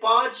5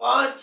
5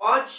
5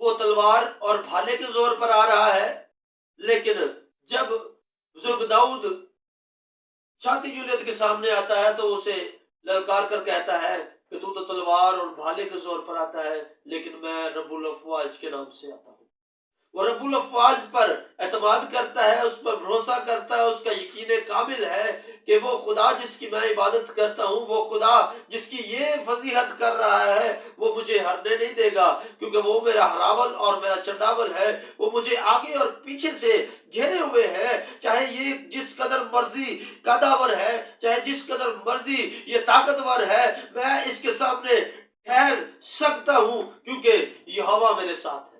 وہ تلوار اور بھالے کے زور پر آ رہا ہے، لیکن جب بزرگ داؤد جاتی جولیت کے سامنے آتا ہے تو اسے للکار کر کہتا ہے کہ تو تلوار اور بھالے کے زور پر آتا ہے، لیکن میں رب الافواج کے نام سے آتا ہوں۔ وہ رب الافواج پر اعتماد کرتا ہے، اس پر بھروسہ کرتا ہے، اس کا یقین کامل ہے کہ وہ خدا جس کی میں عبادت کرتا ہوں، وہ خدا جس کی یہ فضیحت کر رہا ہے، وہ مجھے ہرنے نہیں دے گا، کیونکہ وہ میرا ہراول اور میرا چنڈاول ہے۔ وہ مجھے آگے اور پیچھے سے گھیرے ہوئے ہے، چاہے یہ جس قدر مرضی قداور ہے، چاہے جس قدر مرضی یہ طاقتور ہے، میں اس کے سامنے ٹھہر سکتا ہوں، کیونکہ یہوہ میرے ساتھ ہے،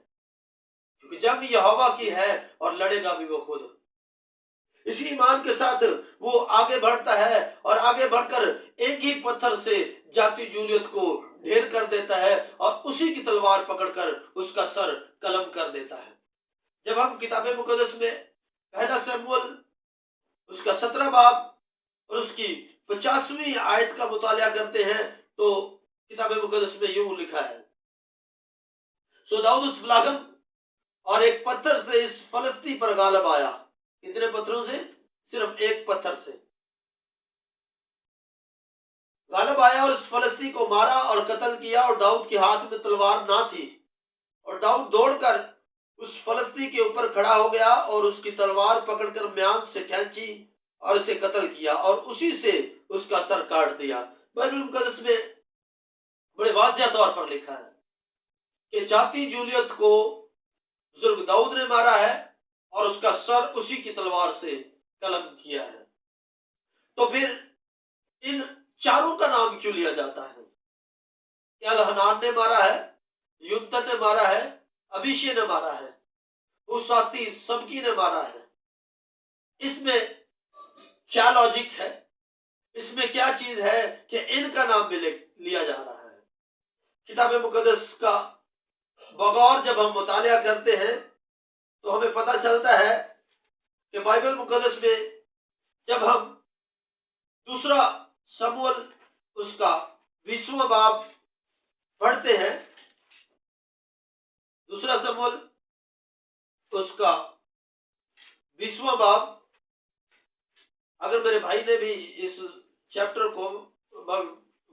کیونکہ جنگ یہوہ کی ہے اور لڑے گا بھی وہ خود۔ اسی ایمان کے ساتھ وہ آگے بڑھتا ہے اور آگے بڑھ کر ایک ہی پتھر سے جاتی جولیت کو ڈھیر کر دیتا ہے اور اسی کی تلوار پکڑ کر اس کا سر قلم کر دیتا ہے۔ جب ہم کتاب مقدس میں پہلا سموئیل اس کا 17 باب اور اس کی 50ویں آیت کا مطالعہ کرتے ہیں تو کتاب مقدس میں یوں لکھا ہے، سو داؤد اس فلاگم اور ایک پتھر سے اس فلسطی پر غالب آیا۔ کتنے پتھروں سے؟ صرف ایک پتھر سے غالب آیا اور اس فلسطی کو مارا اور قتل کیا، اور داؤد کے ہاتھ میں تلوار نہ تھی، اور داؤد دوڑ کر اس فلسطی کے اوپر کھڑا ہو گیا اور اس کی تلوار پکڑ کر میان سے کھینچی اور اسے قتل کیا اور اسی سے اس کا سر کاٹ دیا۔ بائبل مقدس میں بڑے واضح طور پر لکھا ہے کہ جاتی جولیت کو بزرگ داؤد نے مارا ہے اور اس کا سر اسی کی تلوار سے قلم کیا ہے۔ تو پھر ان چاروں کا نام کیوں لیا جاتا ہے؟ کیا الحنان نے مارا ہے، یونتن نے مارا ہے، ابیشے نے مارا ہے، حساتی سبکی نے مارا ہے؟ اس میں کیا لاجک ہے؟ اس میں کیا چیز ہے کہ ان کا نام بھی لیا جا رہا ہے؟ کتاب مقدس کا بغور جب ہم مطالعہ کرتے ہیں تو ہمیں پتہ چلتا ہے کہ بائبل مقدس میں جب ہم دوسرا سموئیل اس کا 20واں باب پڑھتے ہیں، دوسرا سموئیل اس کا 20واں باب، اگر میرے بھائی نے بھی اس چیپٹر کو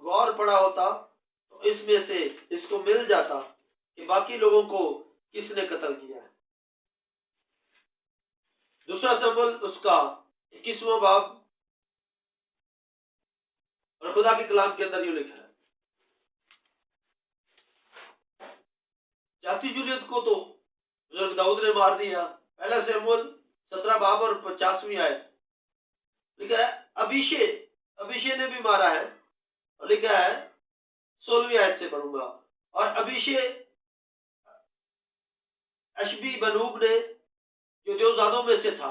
غور پڑھا ہوتا تو اس میں سے اس کو مل جاتا کہ باقی لوگوں کو کس نے قتل کیا ہے۔ دوسرا سموئیل اس کا 21واں باب اور خدا کے کلام کے اندر یوں لکھا ہے، جاتی جولیت کو تو بزرگ داؤد نے مار دیا۔ پہلا سموئیل 17 باب اور 50ویں آیت لکھا ہے ابیشے نے بھی مارا ہے، اور لکھا ہے 16ویں آیت سے پڑھوں گا، اور ابیشے اشبی بنوب نے جو دیوزادوں میں سے تھا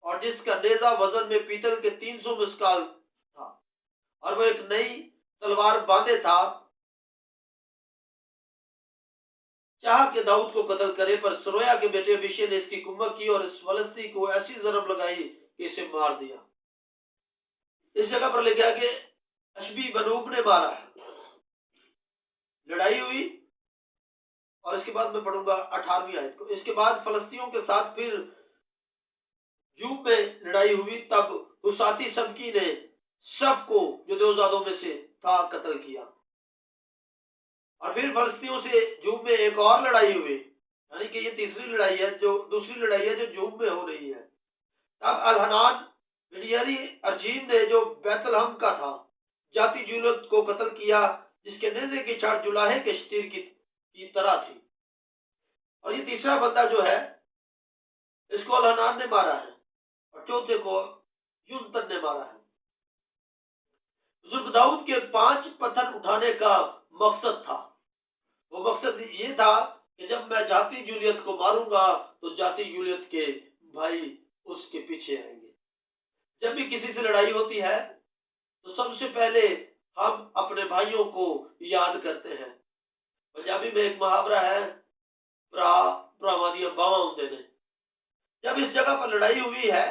اور جس کا نیزہ وزن میں پیتل کے 300 مسکال تھا، اور وہ ایک نئی تلوار باندھے تھا، چاہا کہ داؤد کو قتل کرے، پر سرویا کے بیٹے ابیشے نے اس کی کمک کی اور اس فلسطی کو ایسی ضرب لگائی کہ اسے مار دیا۔ اس جگہ پر لکھا کہ اشبی بنوب نے مارا ہے، لڑائی ہوئی، اور اس کے بعد میں پڑھوں گا 18ویں آیت کو، اس کے بعد فلسطینیوں کے ساتھ پھر جوب میں لڑائی ہوئی، تب حساتی سبکی نے صف کو جو دیوزادوں میں سے تھا قتل کیا، اور پھر فلسطینیوں سے جوب میں ایک اور لڑائی ہوئی، یعنی کہ یہ دوسری لڑائی ہے جو جوب میں ہو رہی ہے۔ تب الحنان بنیری ارجیم نے جو بیت الحم کا تھا جاتی جولیت کو قتل کیا، جس کے نیزے کی چھڑ جولاہے کے شتیر کی طرح تھی۔ اور یہ تیسرا بندہ جو ہے اس کو الحنان نے مارا ہے، اور چوتھے کو یونتن نے مارا ہے۔ بزرگ داؤد کے 5 پتھر اٹھانے کا مقصد تھا، وہ مقصد یہ تھا کہ جب میں جاتی جولیت کو ماروں گا تو جاتی جولیت کے بھائی اس کے پیچھے آئیں گے۔ جب بھی کسی سے لڑائی ہوتی ہے تو سب سے پہلے ہم اپنے بھائیوں کو یاد کرتے ہیں۔ پنجابی میں ایک محاورہ ہے، جب اس جگہ پر لڑائی ہوئی ہے،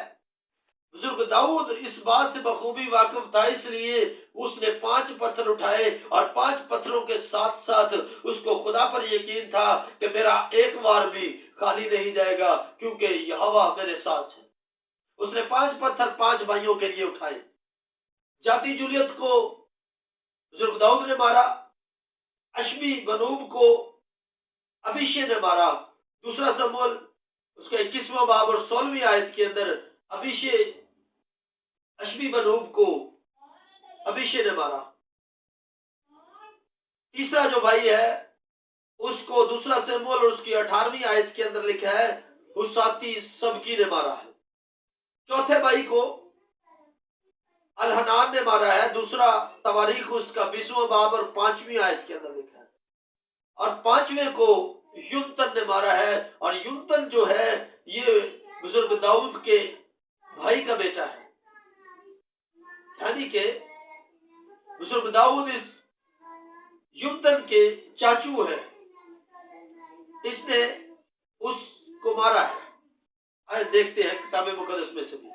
بزرگ داؤد اس بات سے بخوبی واقف تھا، اس لیے اس نے 5 پتھر اٹھائے اور 5 پتھروں کے ساتھ ساتھ اس کو خدا پر یقین تھا کہ میرا ایک وار بھی خالی نہیں جائے گا کیونکہ یہوہ میرے ساتھ ہے۔ اس نے 5 پتھر 5 بھائیوں کے لیے اٹھائے۔ جاتی جولیت کو بزرگ داؤد نے مارا، اشبی بنوب کو ابیشے نے مارا۔ دوسرا سموئیل اس کا 21واں باب اور 16ویں آیت کے اندر ابیشے اشبی بنوب کو ابیشے نے مارا۔ تیسرا جو بھائی ہے اس کو دوسرا سموئیل اور اس کی 18ویں آیت کے اندر لکھا ہے حساتی سبکی نے مارا ہے۔ چوتھے بھائی کو الحنان نے مارا ہے، دوسرا تواریخ اس کا 20واں باب اور 5ویں آیت کے اندر لکھا ہے۔ اور 5ویں کو یونتن نے مارا ہے، اور یونتن جو ہے یہ بزرگ داؤد کے بھائی کا بیٹا ہے، یعنی کہ بزرگ داؤد اس یونتن کے چاچو ہے، اس نے اس کو مارا ہے۔ آئے دیکھتے ہیں کتاب مقدس میں سے بھی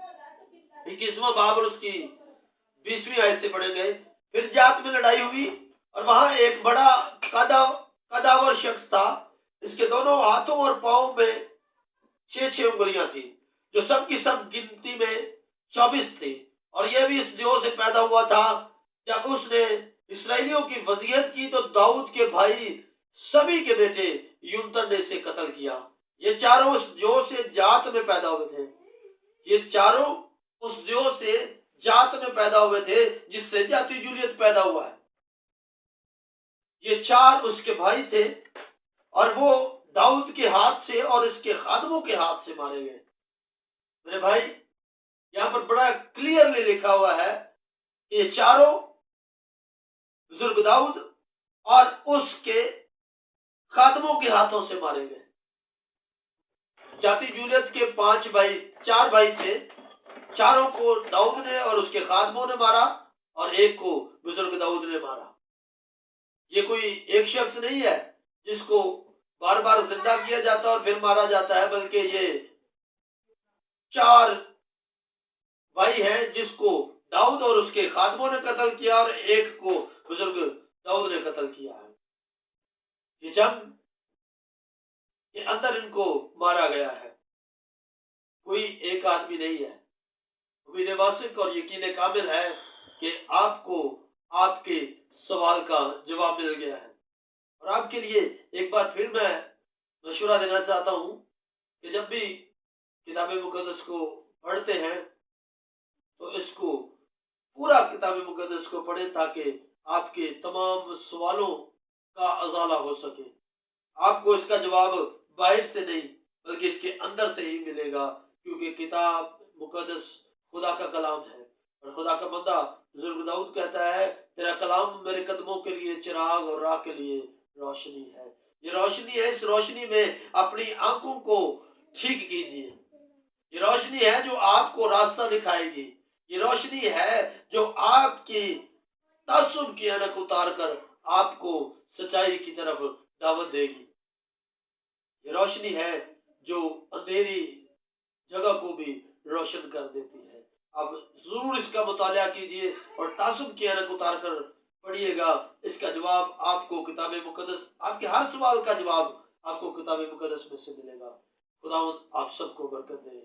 21واں باب اور اس کی 20ویں آیت سے پڑھیں گے۔ پھر جات میں لڑائی ہوئی اور وہاں ایک بڑا قداور شخص تھا، اس کے دونوں ہاتھوں اور پاؤں میں 6 انگلیاں تھیں، جو سب کی سب گنتی میں 24 تھی، اور یہ بھی اس دیو سے پیدا ہوا تھا۔ جب اس نے اسرائیلیوں کی فضیحت کی تو داؤد کے بھائی سبھی کے بیٹے یونتن نے اسے قتل کیا۔ یہ چاروں اس دیو سے جات میں پیدا ہوئے تھے، یہ چاروں اس دیو سے جات میں پیدا ہوئے تھے جس سے جاتی جولیت پیدا ہوا ہے۔ یہ 4 اس کے بھائی تھے اور وہ داؤد کے ہاتھ سے اور اس کے خادموں کے ہاتھ سے مارے گئے۔ میرے بھائی یہاں پر بڑا کلیئرلی لکھا ہوا ہے کہ یہ چاروں بزرگ داؤد اور اس کے خادموں کے ہاتھوں سے مارے گئے۔ جاتی جولیت کے 4 بھائی تھے، چاروں کو داؤد نے اور اس کے خادموں نے مارا اور ایک کو بزرگ داؤد نے مارا۔ یہ کوئی ایک شخص نہیں ہے جس کو بار بار زندہ کیا جاتا اور پھر مارا جاتا ہے، بلکہ یہ 4 بھائی ہیں جس کو داؤد اور اس کے خادموں نے قتل کیا اور ایک کو بزرگ داؤد نے قتل کیا ہے۔ یہ جنگ کے اندر ان کو مارا گیا ہے، کوئی ایک آدمی نہیں ہے۔ امید واثق اور یقین کامل ہے کہ آپ کو آپ کے سوال کا جواب مل گیا ہے، اور آپ کے لیے ایک بار پھر میں مشورہ دینا چاہتا ہوں کہ جب بھی کتاب مقدس کو پڑھتے ہیں تو اس کو پورا کتاب مقدس کو پڑھیں تاکہ آپ کے تمام سوالوں کا ازالہ ہو سکے۔ آپ کو اس کا جواب باہر سے نہیں بلکہ اس کے اندر سے ہی ملے گا، کیونکہ کتاب مقدس خدا کا کلام ہے، اور خدا کا بندہ بزرگ داؤد کہتا ہے تیرا کلام میرے قدموں کے لیے چراغ اور راہ کے لیے روشنی ہے۔ یہ روشنی ہے، اس روشنی میں اپنی آنکھوں کو ٹھیک کیجیے۔ یہ روشنی ہے جو آپ کو راستہ دکھائے گی، یہ روشنی ہے جو آپ کی تعصب کی اینک اتار کر آپ کو سچائی کی طرف دعوت دے گی۔ یہ روشنی ہے جو اندھیری جگہ کو بھی روشن کر دیتی ہے۔ اب ضرور اس کا مطالعہ کیجئے اور تعصب کی اینک اتار کر پڑھیے گا، اس کا جواب آپ کو کتاب مقدس، آپ کے ہر سوال کا جواب آپ کو کتاب مقدس میں سے ملے گا۔ خداوند آپ سب کو برکت دے۔